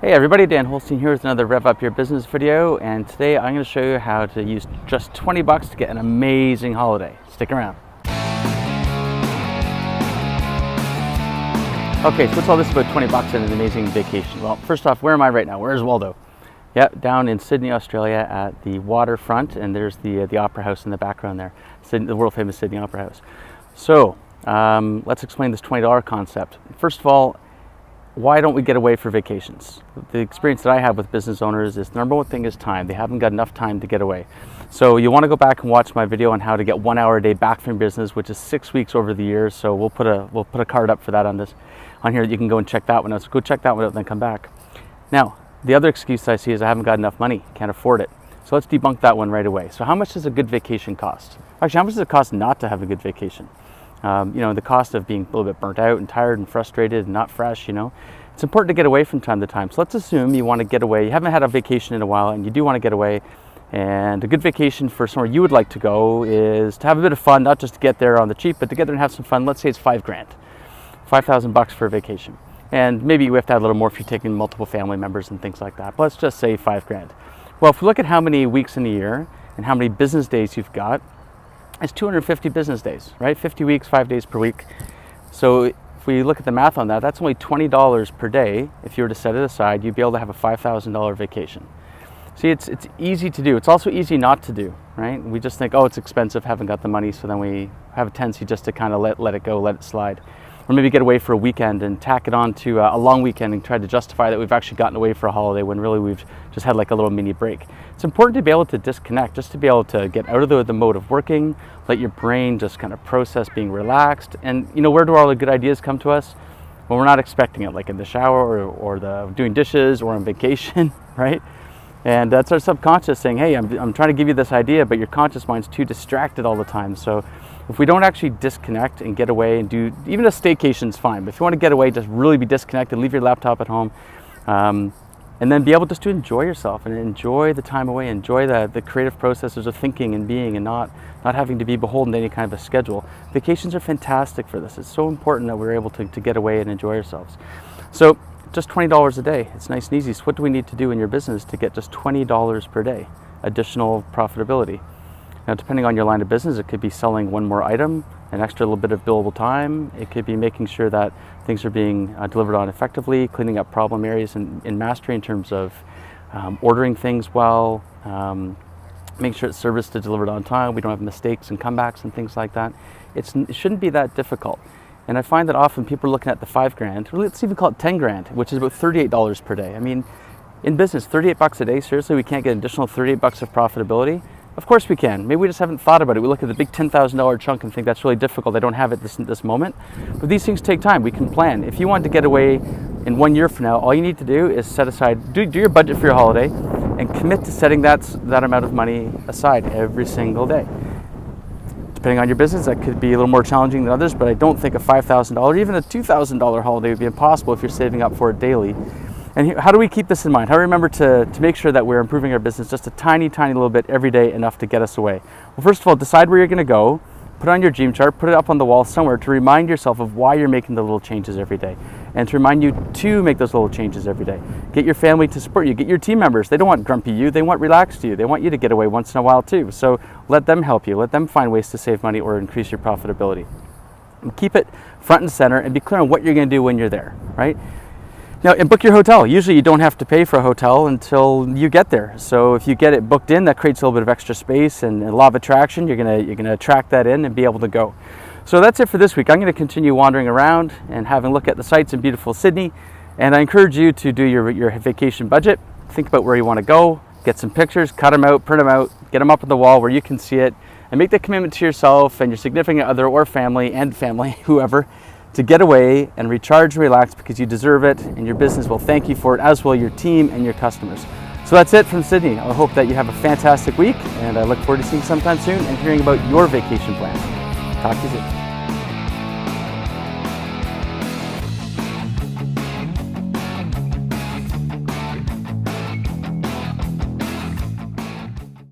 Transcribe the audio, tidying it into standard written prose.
Hey everybody, Dan Holstein here with another Rev Up Your Business video, and today I'm going to show you how to use just 20 bucks to get an amazing holiday. Stick around. Okay, so what's all this about 20 bucks and an amazing vacation? Well, first off, where am I right now? Where's Waldo? Yep, down in Sydney, Australia at the waterfront, and there's the Opera House in the background there, the world famous Sydney Opera House. So, let's explain this $20 concept. First of all, why don't we get away for vacations? The experience that I have with business owners is the number one thing is time. They haven't got enough time to get away. So you want to go back and watch my video on how to get 1 hour a day back from business, which is 6 weeks over the year. So we'll put a card up for that on here. You can go and check that one out. So go check that one out and then come back. Now, the other excuse I see is I haven't got enough money, can't afford it. So let's debunk that one right away. So how much does a good vacation cost? Actually, how much does it cost not to have a good vacation? The cost of being a little bit burnt out and tired and frustrated and not fresh, It's important to get away from time to time. So let's assume you want to get away. You haven't had a vacation in a while and you do want to get away. And a good vacation for somewhere you would like to go is to have a bit of fun, not just to get there on the cheap, but to get there and have some fun. Let's say it's $5,000, 5,000 bucks for a vacation. And maybe we have to add a little more if you're taking multiple family members and things like that. But let's just say $5,000. Well, if we look at how many weeks in a year and how many business days you've got, it's 250 business days, right? 50 weeks, 5 days per week. So if we look at the math on that, that's only $20 per day. If you were to set it aside, you'd be able to have a $5,000 vacation. See, it's easy to do. It's also easy not to do, right? We just think, oh, it's expensive, haven't got the money, so then we have a tendency just to kind of let it go, let it slide. Or maybe get away for a weekend and tack it on to a long weekend and try to justify that we've actually gotten away for a holiday when really we've just had like a little mini break. It's important to be able to disconnect, just to be able to get out of the mode of working, let your brain just kind of process being relaxed. And where do all the good ideas come to us? When we're not expecting it, like in the shower or doing dishes or on vacation, right? And that's our subconscious saying, hey, I'm trying to give you this idea, but your conscious mind's too distracted all the time. So if we don't actually disconnect and get away and do, even a staycation's fine, but if you want to get away, just really be disconnected, leave your laptop at home, and then be able just to enjoy yourself and enjoy the time away, enjoy the creative processes of thinking and being and not having to be beholden to any kind of a schedule. Vacations are fantastic for this. It's so important that we're able to get away and enjoy ourselves. So just $20 a day, it's nice and easy. So what do we need to do in your business to get just $20 per day, additional profitability? Now, depending on your line of business, it could be selling one more item, an extra little bit of billable time. It could be making sure that things are being delivered on effectively, cleaning up problem areas in mastery in terms of ordering things well, making sure it's serviced to delivered on time. We don't have mistakes and comebacks and things like that. It shouldn't be that difficult. And I find that often people are looking at the $5,000, let's even call it $10,000, which is about $38 per day. I mean, in business, 38 bucks a day, seriously, we can't get an additional 38 bucks of profitability? Of course we can. Maybe we just haven't thought about it. We look at the big $10,000 chunk and think that's really difficult. I don't have it this moment. But these things take time. We can plan. If you want to get away in 1 year from now, all you need to do is set aside, do your budget for your holiday and commit to setting that amount of money aside every single day. Depending on your business, that could be a little more challenging than others, but I don't think a $5,000, even a $2,000 holiday would be impossible if you're saving up for it daily. And how do we keep this in mind? How do we remember to make sure that we're improving our business just a tiny, tiny little bit every day, enough to get us away? Well, first of all, decide where you're going to go, put it on your dream chart, put it up on the wall somewhere to remind yourself of why you're making the little changes every day, and to remind you to make those little changes every day. Get your family to support you. Get your team members. They don't want grumpy you. They want relaxed you. They want you to get away once in a while too. So let them help you. Let them find ways to save money or increase your profitability. And keep it front and center and be clear on what you're going to do when you're there, right? Now, and book your hotel. Usually you don't have to pay for a hotel until you get there. So if you get it booked in, that creates a little bit of extra space and a law of attraction. You're gonna attract that in and be able to go. So that's it for this week. I'm going to continue wandering around and having a look at the sights in beautiful Sydney. And I encourage you to do your vacation budget. Think about where you want to go. Get some pictures, cut them out, print them out, get them up on the wall where you can see it, and make the commitment to yourself and your significant other or family, whoever, to get away and recharge and relax, because you deserve it and your business will thank you for it, as will your team and your customers. So that's it from Sydney. I hope that you have a fantastic week, and I look forward to seeing you sometime soon and hearing about your vacation plans. Talk to you soon.